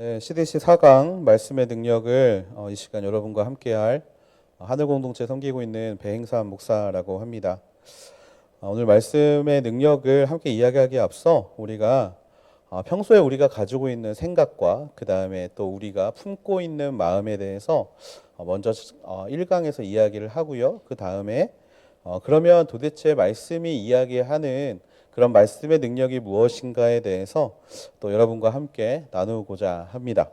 네, CDC 4강 말씀의 능력을 이 시간 여러분과 함께할 하늘 공동체 섬기고 있는 배행삼 목사라고 합니다. 오늘 말씀의 능력을 함께 이야기하기에 앞서 우리가 평소에 우리가 가지고 있는 생각과 그 다음에 또 우리가 품고 있는 마음에 대해서 먼저 1강에서 이야기를 하고요. 그 다음에 그러면 도대체 말씀이 이야기하는 그런 말씀의 능력이 무엇인가에 대해서 또 여러분과 함께 나누고자 합니다.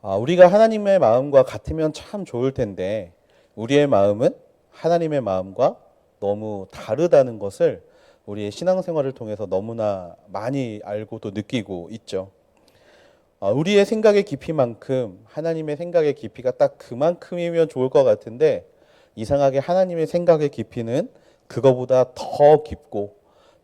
우리가 하나님의 마음과 같으면 참 좋을 텐데 우리의 마음은 하나님의 마음과 너무 다르다는 것을 우리의 신앙생활을 통해서 너무나 많이 알고 또 느끼고 있죠. 우리의 생각의 깊이만큼 하나님의 생각의 깊이가 딱 그만큼이면 좋을 것 같은데 이상하게 하나님의 생각의 깊이는 그거보다 더 깊고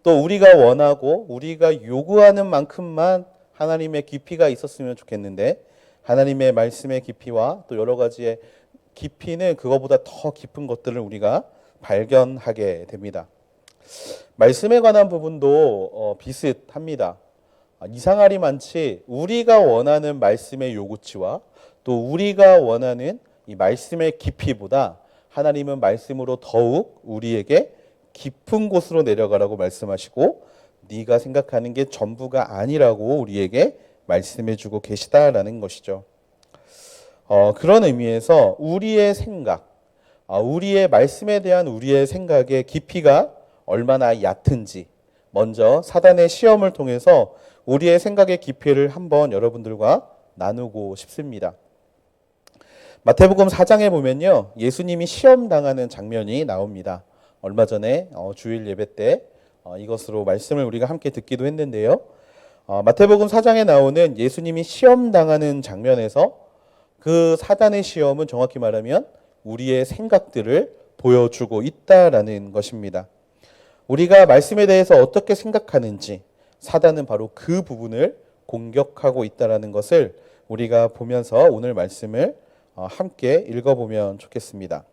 또 우리가 원하고 우리가 요구하는 만큼만 하나님의 깊이가 있었으면 좋겠는데 하나님의 말씀의 깊이와 또 여러 가지의 깊이는 그거보다 더 깊은 것들을 우리가 발견하게 됩니다. 말씀에 관한 부분도 비슷합니다. 이상하리 많지 우리가 원하는 말씀의 요구치와 또 우리가 원하는 이 말씀의 깊이보다 하나님은 말씀으로 더욱 우리에게 깊은 곳으로 내려가라고 말씀하시고 네가 생각하는 게 전부가 아니라고 우리에게 말씀해주고 계시다라는 것이죠. 그런 의미에서 우리의 생각, 우리의 말씀에 대한 우리의 생각의 깊이가 얼마나 얕은지 먼저 사단의 시험을 통해서 우리의 생각의 깊이를 한번 여러분들과 나누고 싶습니다. 마태복음 4장에 보면요, 예수님이 시험당하는 장면이 나옵니다. 얼마 전에 주일 예배 때 이것으로 말씀을 우리가 함께 듣기도 했는데요. 마태복음 4장에 나오는 예수님이 시험당하는 장면에서 그 사단의 시험은 정확히 말하면 우리의 생각들을 보여주고 있다라는 것입니다. 우리가 말씀에 대해서 어떻게 생각하는지 사단은 바로 그 부분을 공격하고 있다라는 것을 우리가 보면서 오늘 말씀을 함께 읽어보면 좋겠습니다.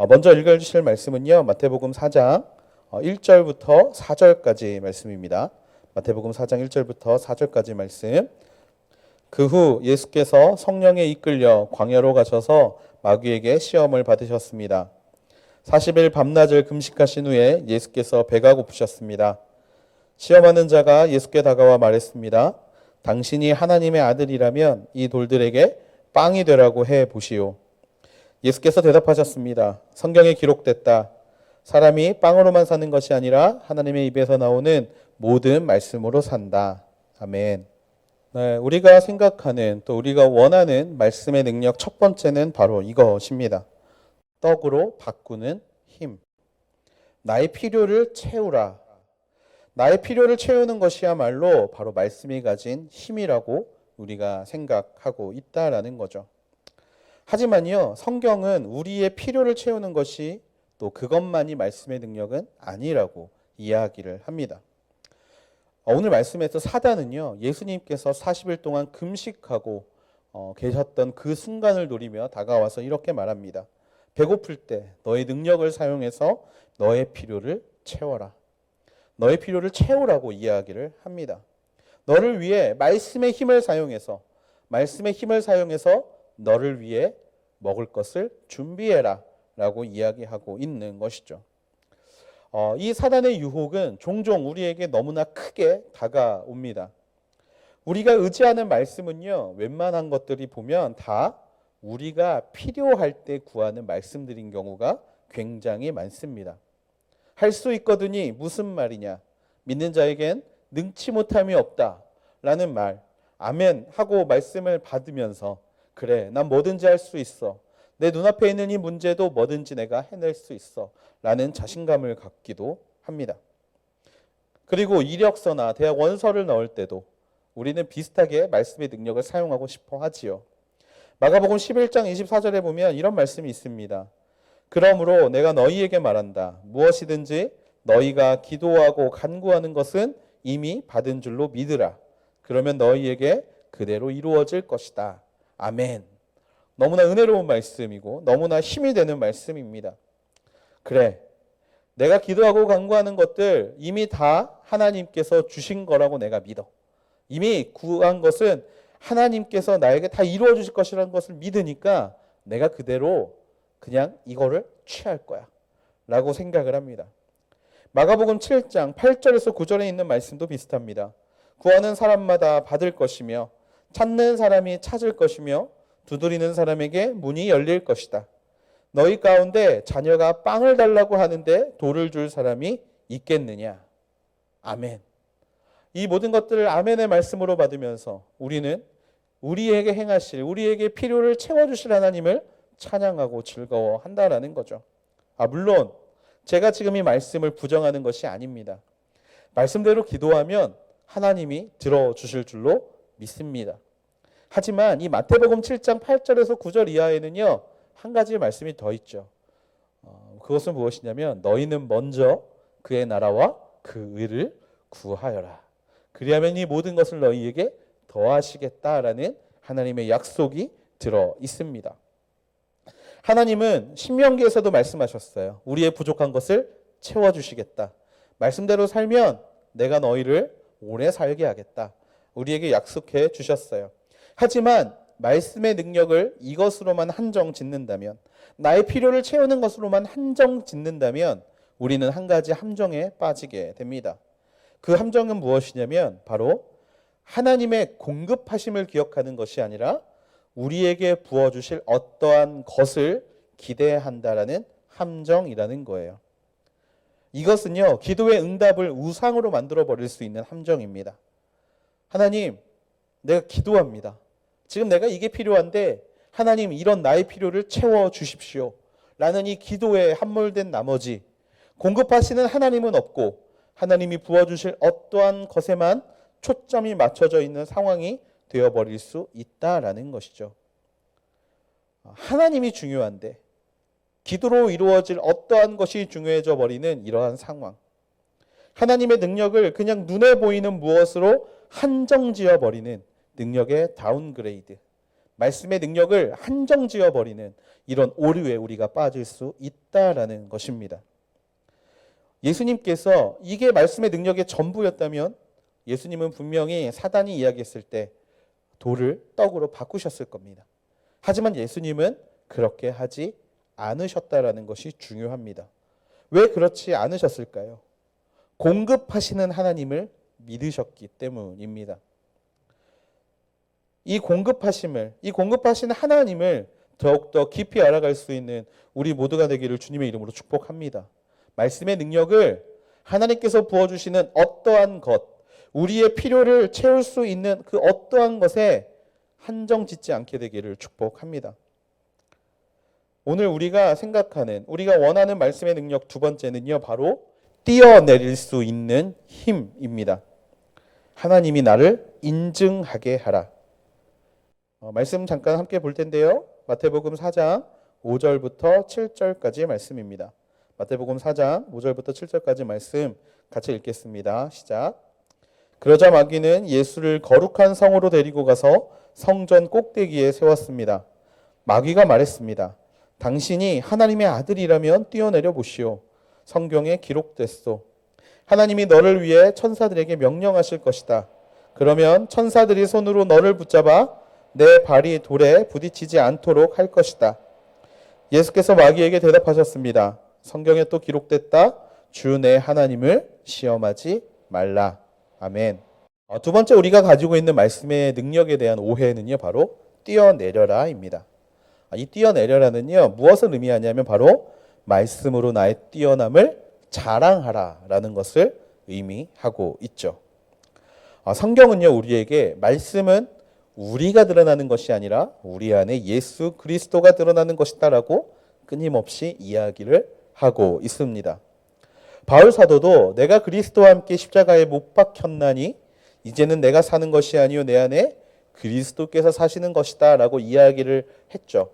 먼저 읽어주실 말씀은요, 마태복음 4장 1절부터 4절까지 말씀입니다. 마태복음 4장 1절부터 4절까지 말씀. 그 후 예수께서 성령에 이끌려 광야로 가셔서 마귀에게 시험을 받으셨습니다. 40일 밤낮을 금식하신 후에 예수께서 배가 고프셨습니다. 시험하는 자가 예수께 다가와 말했습니다. 당신이 하나님의 아들이라면 이 돌들에게 빵이 되라고 해 보시오. 예수께서 대답하셨습니다. 성경에 기록됐다. 사람이 빵으로만 사는 것이 아니라 하나님의 입에서 나오는 모든 말씀으로 산다. 아멘. 네, 우리가 생각하는 또 우리가 원하는 말씀의 능력 첫 번째는 바로 이것입니다. 떡으로 바꾸는 힘. 나의 필요를 채우라. 나의 필요를 채우는 것이야말로 바로 말씀이 가진 힘이라고 우리가 생각하고 있다라는 거죠. 하지만요, 성경은 우리의 필요를 채우는 것이 또 그것만이 말씀의 능력은 아니라고 이야기를 합니다. 오늘 말씀에서 사단은요, 예수님께서 40일 동안 금식하고 계셨던 그 순간을 노리며 다가와서 이렇게 말합니다. 배고플 때 너의 능력을 사용해서 너의 필요를 채워라. 너의 필요를 채우라고 이야기를 합니다. 너를 위해 말씀의 힘을 사용해서 너를 위해 먹을 것을 준비해라 라고 이야기하고 있는 것이죠. 이 사단의 유혹은 종종 우리에게 너무나 크게 다가옵니다. 우리가 의지하는 말씀은요, 웬만한 것들이 보면 다 우리가 필요할 때 구하는 말씀들인 경우가 굉장히 많습니다. 할 수 있거든이 무슨 말이냐? 믿는 자에겐 능치 못함이 없다 라는 말, 아멘 하고 말씀을 받으면서 그래, 난 뭐든지 할 수 있어. 내 눈앞에 있는 이 문제도 뭐든지 내가 해낼 수 있어 라는 자신감을 갖기도 합니다. 그리고 이력서나 대학 원서를 넣을 때도 우리는 비슷하게 말씀의 능력을 사용하고 싶어 하지요. 마가복음 11장 24절에 보면 이런 말씀이 있습니다. 그러므로 내가 너희에게 말한다. 무엇이든지 너희가 기도하고 간구하는 것은 이미 받은 줄로 믿으라. 그러면 너희에게 그대로 이루어질 것이다. 아멘. 너무나 은혜로운 말씀이고 너무나 힘이 되는 말씀입니다. 그래, 내가 기도하고 간구하는 것들 이미 다 하나님께서 주신 거라고 내가 믿어. 이미 구한 것은 하나님께서 나에게 다 이루어 주실 것이라는 것을 믿으니까 내가 그대로 그냥 이거를 취할 거야 라고 생각을 합니다. 마가복음 7장 8절에서 9절에 있는 말씀도 비슷합니다. 구하는 사람마다 받을 것이며 찾는 사람이 찾을 것이며 두드리는 사람에게 문이 열릴 것이다. 너희 가운데 자녀가 빵을 달라고 하는데 돌을 줄 사람이 있겠느냐. 아멘. 이 모든 것들을 아멘의 말씀으로 받으면서 우리는 우리에게 행하실, 우리에게 필요를 채워주실 하나님을 찬양하고 즐거워한다라는 거죠. 물론 제가 지금 이 말씀을 부정하는 것이 아닙니다. 말씀대로 기도하면 하나님이 들어주실 줄로 믿습니다. 하지만 이 마태복음 7장 8절에서 9절 이하에는요, 한 가지 말씀이 더 있죠. 그것은 무엇이냐면 너희는 먼저 그의 나라와 그 의를 구하여라. 그리하면 이 모든 것을 너희에게 더하시겠다라는 하나님의 약속이 들어 있습니다. 하나님은 신명기에서도 말씀하셨어요. 우리의 부족한 것을 채워주시겠다. 말씀대로 살면 내가 너희를 오래 살게 하겠다. 우리에게 약속해 주셨어요. 하지만 말씀의 능력을 이것으로만 한정 짓는다면, 나의 필요를 채우는 것으로만 한정 짓는다면 우리는 한 가지 함정에 빠지게 됩니다. 그 함정은 무엇이냐면 바로 하나님의 공급하심을 기억하는 것이 아니라 우리에게 부어주실 어떠한 것을 기대한다라는 함정이라는 거예요. 이것은요, 기도의 응답을 우상으로 만들어버릴 수 있는 함정입니다. 하나님, 내가 기도합니다. 지금 내가 이게 필요한데 하나님 이런 나의 필요를 채워주십시오 라는 이 기도에 함몰된 나머지 공급하시는 하나님은 없고 하나님이 부어주실 어떠한 것에만 초점이 맞춰져 있는 상황이 되어버릴 수 있다라는 것이죠. 하나님이 중요한데 기도로 이루어질 어떠한 것이 중요해져 버리는 이러한 상황. 하나님의 능력을 그냥 눈에 보이는 무엇으로 한정지어 버리는 능력의 다운그레이드. 말씀의 능력을 한정지어 버리는 이런 오류에 우리가 빠질 수 있다라는 것입니다. 예수님께서 이게 말씀의 능력의 전부였다면 예수님은 분명히 사단이 이야기했을 때 돌을 떡으로 바꾸셨을 겁니다. 하지만 예수님은 그렇게 하지 않으셨다라는 것이 중요합니다. 왜 그렇지 않으셨을까요? 공급하시는 하나님을 믿으셨기 때문입니다. 이 공급하시는 하나님을 더욱더 깊이 알아갈 수 있는 우리 모두가 되기를 주님의 이름으로 축복합니다. 말씀의 능력을 하나님께서 부어주시는 어떠한 것, 우리의 필요를 채울 수 있는 그 어떠한 것에 한정 짓지 않게 되기를 축복합니다. 오늘 우리가 생각하는, 우리가 원하는 말씀의 능력 두 번째는요, 바로 뛰어내릴 수 있는 힘입니다. 하나님이 나를 인증하게 하라. 말씀 잠깐 함께 볼 텐데요. 마태복음 4장 5절부터 7절까지의 말씀입니다. 마태복음 4장 5절부터 7절까지 말씀 같이 읽겠습니다. 시작. 그러자 마귀는 예수를 거룩한 성으로 데리고 가서 성전 꼭대기에 세웠습니다. 마귀가 말했습니다. 당신이 하나님의 아들이라면 뛰어내려 보시오. 성경에 기록됐소. 하나님이 너를 위해 천사들에게 명령하실 것이다. 그러면 천사들이 손으로 너를 붙잡아 내 발이 돌에 부딪히지 않도록 할 것이다. 예수께서 마귀에게 대답하셨습니다. 성경에 또 기록됐다. 주 내 하나님을 시험하지 말라. 아멘. 두 번째 우리가 가지고 있는 말씀의 능력에 대한 오해는요, 바로 뛰어내려라입니다. 이 뛰어내려라는요, 무엇을 의미하냐면 바로 말씀으로 나의 뛰어남을 자랑하라라는 것을 의미하고 있죠. 성경은요, 우리에게 말씀은 우리가 드러나는 것이 아니라 우리 안에 예수 그리스도가 드러나는 것이다라고 끊임없이 이야기를 하고 있습니다. 바울 사도도 내가 그리스도와 함께 십자가에 못 박혔나니 이제는 내가 사는 것이 아니요 내 안에 그리스도께서 사시는 것이다 라고 이야기를 했죠.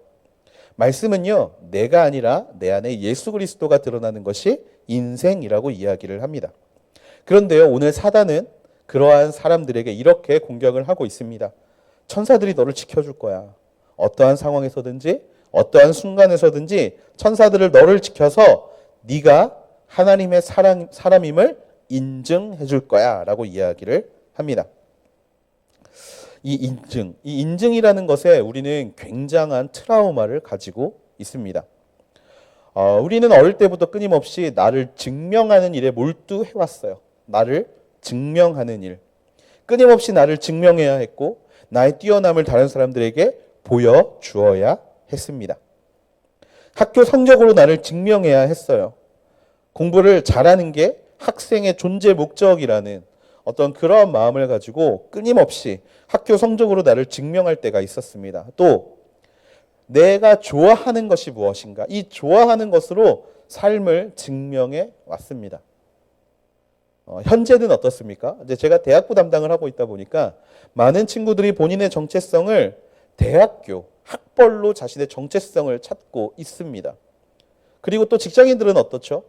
말씀은요, 내가 아니라 내 안에 예수 그리스도가 드러나는 것이 인생이라고 이야기를 합니다. 그런데요, 오늘 사단은 그러한 사람들에게 이렇게 공격을 하고 있습니다. 천사들이 너를 지켜줄 거야. 어떠한 상황에서든지 어떠한 순간에서든지 천사들을 너를 지켜서 네가 하나님의 사람임을 인증해 줄 거야 라고 이야기를 합니다. 이 인증이라는 것에 우리는 굉장한 트라우마를 가지고 있습니다. 우리는 어릴 때부터 끊임없이 나를 증명하는 일에 몰두해왔어요. 나를 증명하는 일. 끊임없이 나를 증명해야 했고 나의 뛰어남을 다른 사람들에게 보여주어야 했습니다. 학교 성적으로 나를 증명해야 했어요. 공부를 잘하는 게 학생의 존재 목적이라는 어떤 그러한 마음을 가지고 끊임없이 학교 성적으로 나를 증명할 때가 있었습니다. 또 내가 좋아하는 것이 무엇인가? 이 좋아하는 것으로 삶을 증명해 왔습니다. 현재는 어떻습니까? 이제 제가 대학부 담당을 하고 있다 보니까 많은 친구들이 본인의 정체성을 대학교, 학벌로 자신의 정체성을 찾고 있습니다. 그리고 또 직장인들은 어떻죠?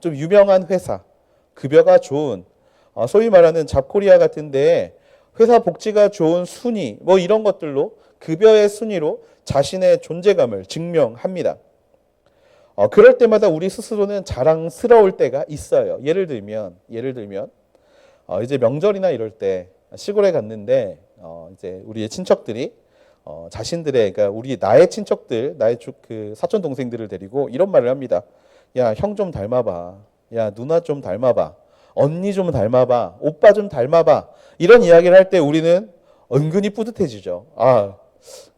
좀 유명한 회사, 급여가 좋은, 소위 말하는 잡코리아 같은 데에 회사 복지가 좋은 순위, 뭐 이런 것들로 급여의 순위로 자신의 존재감을 증명합니다. 그럴 때마다 우리 스스로는 자랑스러울 때가 있어요. 예를 들면 이제 명절이나 이럴 때 시골에 갔는데 이제 우리의 친척들이 자신들의 그러니까 나의 친척들, 나의 그 사촌 동생들을 데리고 이런 말을 합니다. 야, 형 좀 닮아봐. 야, 누나 좀 닮아봐. 언니 좀 닮아봐. 오빠 좀 닮아봐. 이런 이야기를 할 때 우리는 은근히 뿌듯해지죠. 아,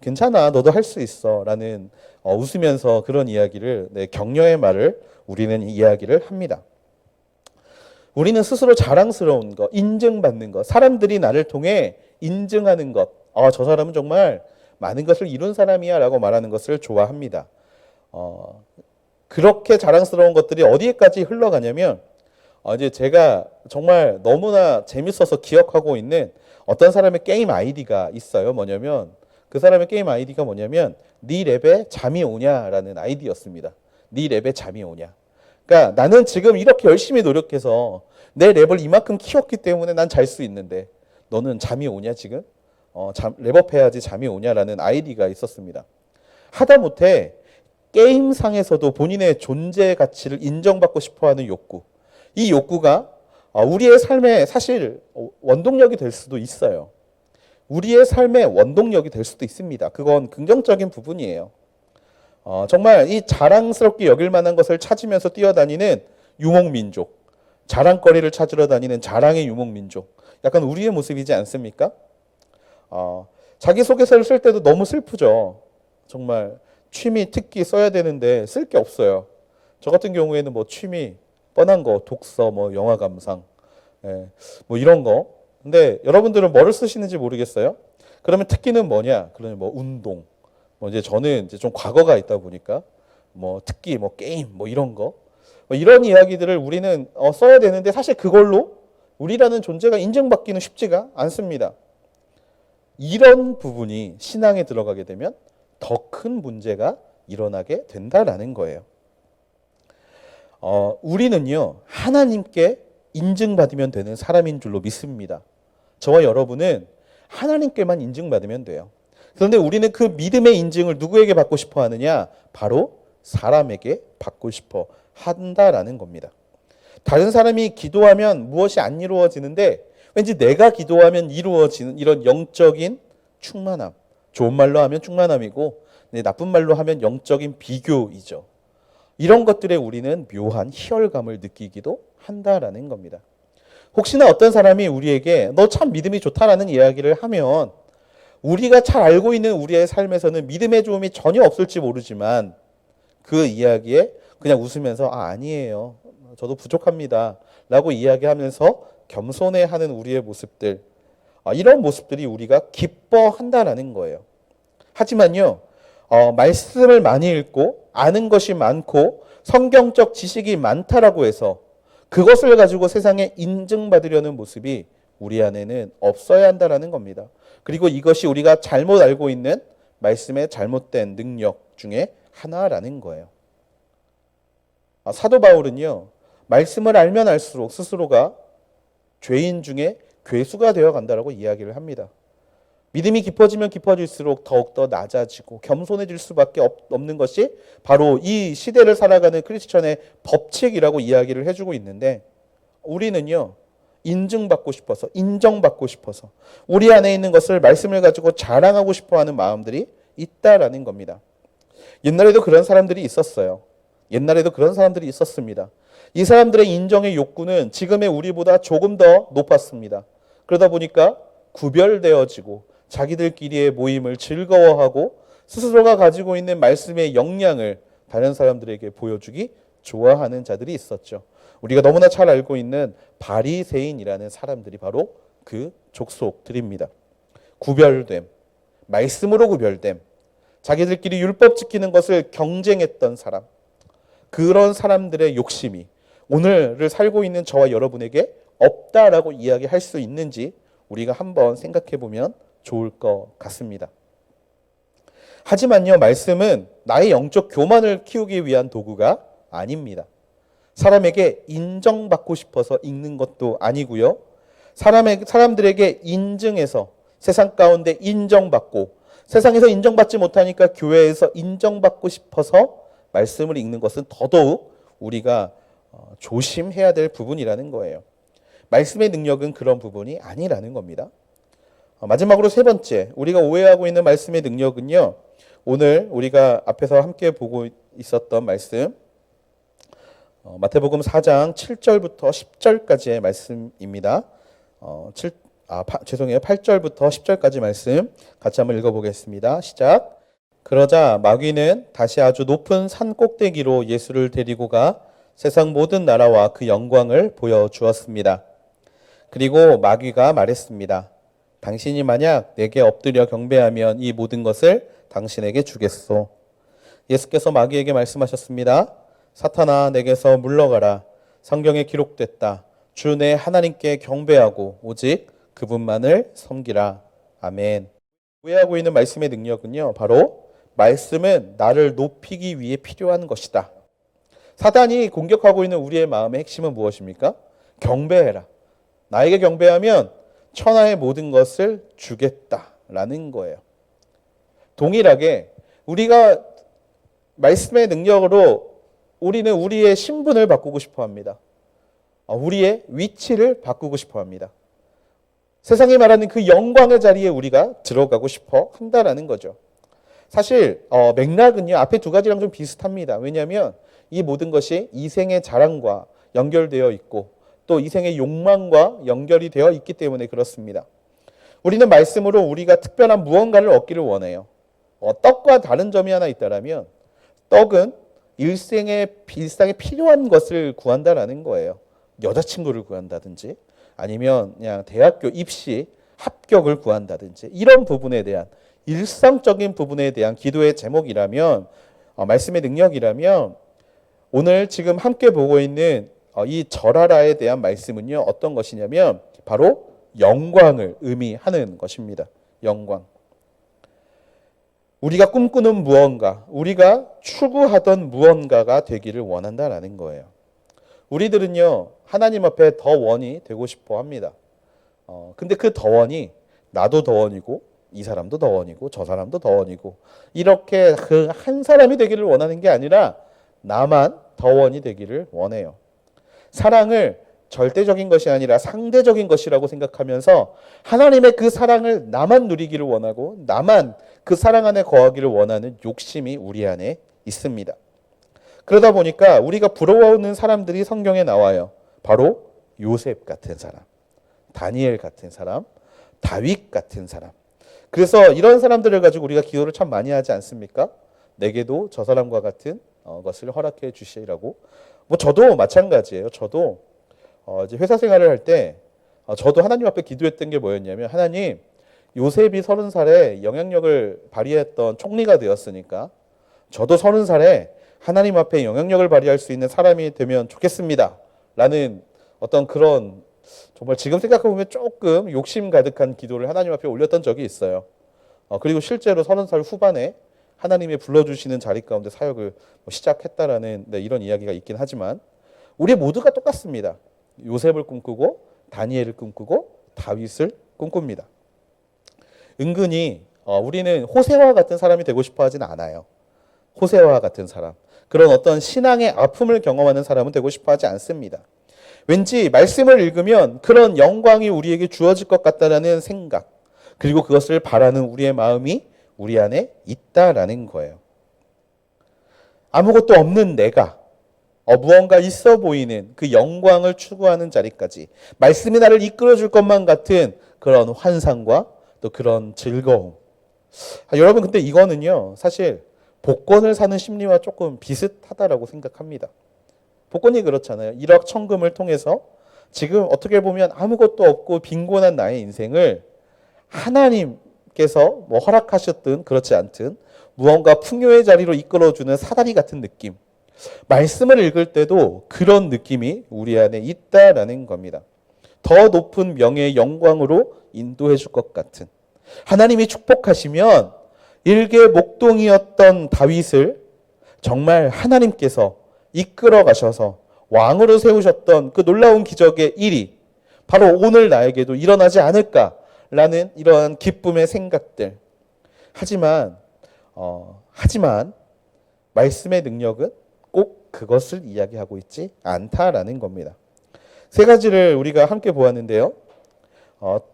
괜찮아. 너도 할 수 있어. 라는 웃으면서 그런 이야기를, 격려의 말을 우리는 이야기를 합니다. 우리는 스스로 자랑스러운 것, 인정받는 것, 사람들이 나를 통해 인증하는 것, 저 사람은 정말 많은 것을 이룬 사람이야 라고 말하는 것을 좋아합니다. 그렇게 자랑스러운 것들이 어디에까지 흘러가냐면 이제 제가 정말 너무나 재밌어서 기억하고 있는 어떤 사람의 게임 아이디가 있어요. 뭐냐면 그 사람의 게임 아이디가 뭐냐면 네 랩에 잠이 오냐라는 아이디였습니다. 네 랩에 잠이 오냐. 그러니까 나는 지금 이렇게 열심히 노력해서 내 랩을 이만큼 키웠기 때문에 난 잘 수 있는데 너는 잠이 오냐 지금? 랩업 해야지 잠이 오냐라는 아이디가 있었습니다. 하다못해 게임상에서도 본인의 존재 가치를 인정받고 싶어하는 욕구. 이 욕구가 우리의 삶에 사실 원동력이 될 수도 있어요. 우리의 삶의 원동력이 될 수도 있습니다. 그건 긍정적인 부분이에요. 정말 이 자랑스럽게 여길 만한 것을 찾으면서 뛰어다니는 유목민족, 자랑거리를 찾으러 다니는 자랑의 유목민족, 약간 우리의 모습이지 않습니까? 자기소개서를 쓸 때도 너무 슬프죠. 정말 취미, 특기 써야 되는데 쓸 게 없어요. 저 같은 경우에는 뭐 취미, 뻔한 거, 독서, 뭐 영화 감상, 뭐 이런 거. 근데 여러분들은 뭐를 쓰시는지 모르겠어요. 그러면 특기는 뭐냐? 그러면 뭐 운동. 뭐 이제 저는 이제 좀 과거가 있다 보니까 뭐 특기, 뭐 게임, 뭐 이런 거. 뭐 이런 이야기들을 우리는 써야 되는데 사실 그걸로 우리라는 존재가 인정받기는 쉽지가 않습니다. 이런 부분이 신앙에 들어가게 되면 더 큰 문제가 일어나게 된다라는 거예요. 우리는요, 하나님께 인증받으면 되는 사람인 줄로 믿습니다. 저와 여러분은 하나님께만 인증받으면 돼요. 그런데 우리는 그 믿음의 인증을 누구에게 받고 싶어 하느냐? 바로 사람에게 받고 싶어 한다라는 겁니다. 다른 사람이 기도하면 무엇이 안 이루어지는데 왠지 내가 기도하면 이루어지는 이런 영적인 충만함. 좋은 말로 하면 충만함이고 나쁜 말로 하면 영적인 비교이죠. 이런 것들에 우리는 묘한 희열감을 느끼기도 한다라는 겁니다. 혹시나 어떤 사람이 우리에게 너 참 믿음이 좋다라는 이야기를 하면 우리가 잘 알고 있는 우리의 삶에서는 믿음의 좋음이 전혀 없을지 모르지만 그 이야기에 그냥 웃으면서 아니에요. 저도 부족합니다. 라고 이야기하면서 겸손해하는 우리의 모습들, 이런 모습들이 우리가 기뻐한다라는 거예요. 하지만요, 말씀을 많이 읽고 아는 것이 많고 성경적 지식이 많다라고 해서 그것을 가지고 세상에 인증받으려는 모습이 우리 안에는 없어야 한다라는 겁니다. 그리고 이것이 우리가 잘못 알고 있는 말씀의 잘못된 능력 중에 하나라는 거예요. 사도 바울은요, 말씀을 알면 알수록 스스로가 죄인 중에 괴수가 되어 간다라고 이야기를 합니다. 믿음이 깊어지면 깊어질수록 더욱더 낮아지고 겸손해질 수밖에 없는 것이 바로 이 시대를 살아가는 크리스천의 법칙이라고 이야기를 해주고 있는데 우리는요, 인증받고 싶어서, 인정받고 싶어서, 우리 안에 있는 것을 말씀을 가지고 자랑하고 싶어하는 마음들이 있다라는 겁니다. 옛날에도 그런 사람들이 있었어요. 옛날에도 그런 사람들이 있었습니다. 이 사람들의 인정의 욕구는 지금의 우리보다 조금 더 높았습니다. 그러다 보니까 구별되어지고 자기들끼리의 모임을 즐거워하고 스스로가 가지고 있는 말씀의 역량을 다른 사람들에게 보여주기 좋아하는 자들이 있었죠. 우리가 너무나 잘 알고 있는 바리새인이라는 사람들이 바로 그 족속들입니다. 구별됨, 말씀으로 구별됨, 자기들끼리 율법 지키는 것을 경쟁했던 사람, 그런 사람들의 욕심이 오늘을 살고 있는 저와 여러분에게 없다라고 이야기할 수 있는지 우리가 한번 생각해 보면 좋을 것 같습니다. 하지만요, 말씀은 나의 영적 교만을 키우기 위한 도구가 아닙니다. 사람에게 인정받고 싶어서 읽는 것도 아니고요. 사람들에게 인증해서 세상 가운데 인정받고 세상에서 인정받지 못하니까 교회에서 인정받고 싶어서 말씀을 읽는 것은 더더욱 우리가 조심해야 될 부분이라는 거예요. 말씀의 능력은 그런 부분이 아니라는 겁니다. 마지막으로 세 번째, 우리가 오해하고 있는 말씀의 능력은요, 오늘 우리가 앞에서 함께 보고 있었던 말씀, 마태복음 4장 7절부터 10절까지의 말씀입니다. 8절부터 10절까지 말씀 같이 한번 읽어보겠습니다. 시작. 그러자 마귀는 다시 아주 높은 산 꼭대기로 예수를 데리고 가 세상 모든 나라와 그 영광을 보여주었습니다. 그리고 마귀가 말했습니다. 당신이 만약 내게 엎드려 경배하면 이 모든 것을 당신에게 주겠소. 예수께서 마귀에게 말씀하셨습니다. 사탄아, 내게서 물러가라. 성경에 기록됐다. 주 내 하나님께 경배하고 오직 그분만을 섬기라. 아멘. 오해하고 있는 말씀의 능력은요, 바로 말씀은 나를 높이기 위해 필요한 것이다. 사단이 공격하고 있는 우리의 마음의 핵심은 무엇입니까? 경배해라. 나에게 경배하면 천하의 모든 것을 주겠다라는 거예요. 동일하게 우리가 말씀의 능력으로 우리는 우리의 신분을 바꾸고 싶어 합니다. 우리의 위치를 바꾸고 싶어 합니다. 세상이 말하는 그 영광의 자리에 우리가 들어가고 싶어 한다라는 거죠. 사실 맥락은요, 앞에 두 가지랑 좀 비슷합니다. 왜냐하면 이 모든 것이 이생의 자랑과 연결되어 있고 또 이생의 욕망과 연결이 되어 있기 때문에 그렇습니다. 우리는 말씀으로 우리가 특별한 무언가를 얻기를 원해요. 떡과 다른 점이 하나 있다라면 떡은 일상에 필요한 것을 구한다라는 거예요. 여자친구를 구한다든지 아니면 그냥 대학교 입시 합격을 구한다든지 이런 부분에 대한 일상적인 부분에 대한 기도의 제목이라면 말씀의 능력이라면 오늘 지금 함께 보고 있는 이 절하라에 대한 말씀은요, 어떤 것이냐면 바로 영광을 의미하는 것입니다. 영광. 우리가 꿈꾸는 무언가, 우리가 추구하던 무언가가 되기를 원한다라는 거예요. 우리들은요, 하나님 앞에 더 원이 되고 싶어 합니다. 근데 그 더원이 나도 더원이고 이 사람도 더원이고 저 사람도 더원이고 이렇게 그 한 사람이 되기를 원하는 게 아니라 나만 더원이 되기를 원해요. 사랑을 절대적인 것이 아니라 상대적인 것이라고 생각하면서 하나님의 그 사랑을 나만 누리기를 원하고 나만 그 사랑 안에 거하기를 원하는 욕심이 우리 안에 있습니다. 그러다 보니까 우리가 부러워하는 사람들이 성경에 나와요. 바로 요셉 같은 사람, 다니엘 같은 사람, 다윗 같은 사람. 그래서 이런 사람들을 가지고 우리가 기도를 참 많이 하지 않습니까? 내게도 저 사람과 같은 것을 허락해 주시라고. 저도 마찬가지예요. 저도 이제 회사 생활을 할 때 저도 하나님 앞에 기도했던 게 뭐였냐면, 하나님, 요셉이 30살에 영향력을 발휘했던 총리가 되었으니까 저도 30살에 하나님 앞에 영향력을 발휘할 수 있는 사람이 되면 좋겠습니다. 라는 어떤 그런, 정말 지금 생각해보면 조금 욕심 가득한 기도를 하나님 앞에 올렸던 적이 있어요. 그리고 실제로 30살 후반에 하나님이 불러주시는 자리 가운데 사역을 시작했다라는 이런 이야기가 있긴 하지만 우리 모두가 똑같습니다. 요셉을 꿈꾸고 다니엘을 꿈꾸고 다윗을 꿈꿉니다. 은근히 우리는 호세와 같은 사람이 되고 싶어 하진 않아요. 호세와 같은 사람, 그런 어떤 신앙의 아픔을 경험하는 사람은 되고 싶어 하지 않습니다. 왠지 말씀을 읽으면 그런 영광이 우리에게 주어질 것 같다라는 생각, 그리고 그것을 바라는 우리의 마음이 우리 안에 있다라는 거예요. 아무것도 없는 내가 무언가 있어 보이는 그 영광을 추구하는 자리까지 말씀이 나를 이끌어 줄 것만 같은 그런 환상과 또 그런 즐거움. 여러분, 근데 이거는요, 사실 복권을 사는 심리와 조금 비슷하다라고 생각합니다. 복권이 그렇잖아요. 1억 천금을 통해서 지금 어떻게 보면 아무것도 없고 빈곤한 나의 인생을 하나님께서 뭐 허락하셨든 그렇지 않든 무언가 풍요의 자리로 이끌어주는 사다리 같은 느낌. 말씀을 읽을 때도 그런 느낌이 우리 안에 있다라는 겁니다. 더 높은 명예의 영광으로 인도해 줄 것 같은. 하나님이 축복하시면 일개 목동이었던 다윗을 정말 하나님께서 이끌어 가셔서 왕으로 세우셨던 그 놀라운 기적의 일이 바로 오늘 나에게도 일어나지 않을까라는 이러한 기쁨의 생각들. 하지만 말씀의 능력은 꼭 그것을 이야기하고 있지 않다라는 겁니다. 세 가지를 우리가 함께 보았는데요.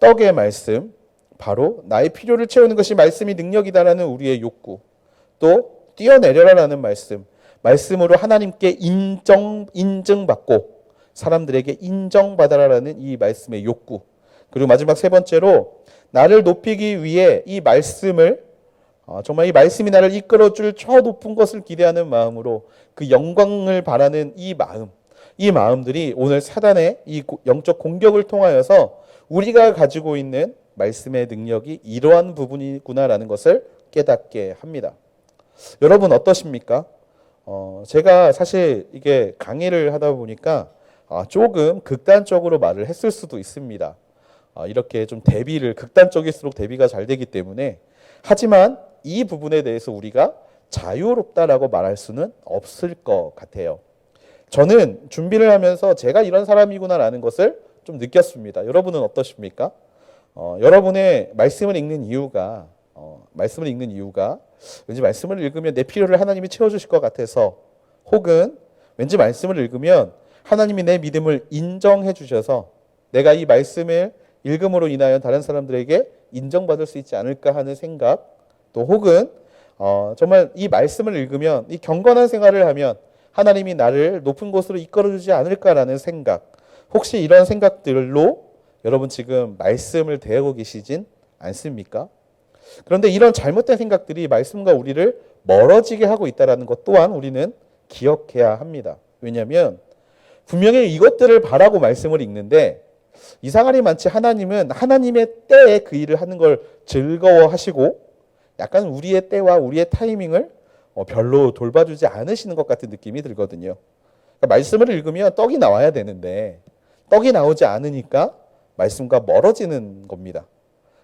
떡의 말씀, 바로 나의 필요를 채우는 것이 말씀이 능력이다라는 우리의 욕구. 또 뛰어내려라라는 말씀, 말씀으로 하나님께 인정받고 사람들에게 인정받아라라는 이 말씀의 욕구. 그리고 마지막 세 번째로 나를 높이기 위해 이 말씀을 정말 이 말씀이 나를 이끌어줄 저 높은 것을 기대하는 마음으로 그 영광을 바라는 이 마음들이 오늘 사단의 이 영적 공격을 통하여서 우리가 가지고 있는 말씀의 능력이 이러한 부분이구나라는 것을 깨닫게 합니다. 여러분 어떠십니까? 제가 사실 이게 강의를 하다 보니까 조금 극단적으로 말을 했을 수도 있습니다. 이렇게 좀 극단적일수록 대비가 잘 되기 때문에. 하지만 이 부분에 대해서 우리가 자유롭다라고 말할 수는 없을 것 같아요. 저는 준비를 하면서 제가 이런 사람이구나라는 것을 좀 느꼈습니다. 여러분은 어떠십니까? 여러분의 말씀을 읽는 이유가 왠지 말씀을 읽으면 내 필요를 하나님이 채워주실 것 같아서, 혹은 왠지 말씀을 읽으면 하나님이 내 믿음을 인정해 주셔서 내가 이 말씀을 읽음으로 인하여 다른 사람들에게 인정받을 수 있지 않을까 하는 생각, 또 혹은 정말 이 말씀을 읽으면 이 경건한 생활을 하면 하나님이 나를 높은 곳으로 이끌어주지 않을까라는 생각, 혹시 이런 생각들로 여러분 지금 말씀을 대하고 계시진 않습니까? 그런데 이런 잘못된 생각들이 말씀과 우리를 멀어지게 하고 있다는 것 또한 우리는 기억해야 합니다. 왜냐하면 분명히 이것들을 바라고 말씀을 읽는데 이상하리 많지 하나님은 하나님의 때에 그 일을 하는 걸 즐거워하시고 약간 우리의 때와 우리의 타이밍을 별로 돌봐주지 않으시는 것 같은 느낌이 들거든요. 그러니까 말씀을 읽으면 떡이 나와야 되는데 떡이 나오지 않으니까 말씀과 멀어지는 겁니다.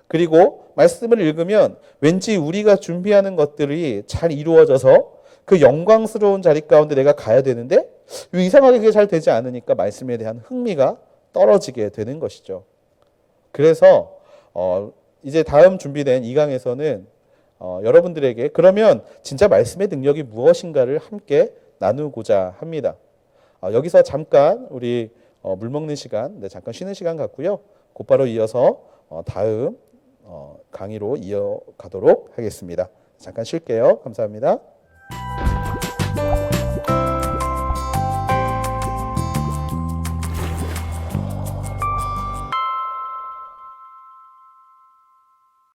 그리고 말씀을 읽으면 왠지 우리가 준비하는 것들이 잘 이루어져서 그 영광스러운 자리 가운데 내가 가야 되는데 이상하게 그게 잘 되지 않으니까 말씀에 대한 흥미가 떨어지게 되는 것이죠. 그래서 이제 다음 준비된 2강에서는 여러분들에게 그러면 진짜 말씀의 능력이 무엇인가를 함께 나누고자 합니다. 여기서 잠깐 우리 물 먹는 시간, 잠깐 쉬는 시간 갖고요. 곧바로 이어서 다음 강의로 이어가도록 하겠습니다. 잠깐 쉴게요. 감사합니다.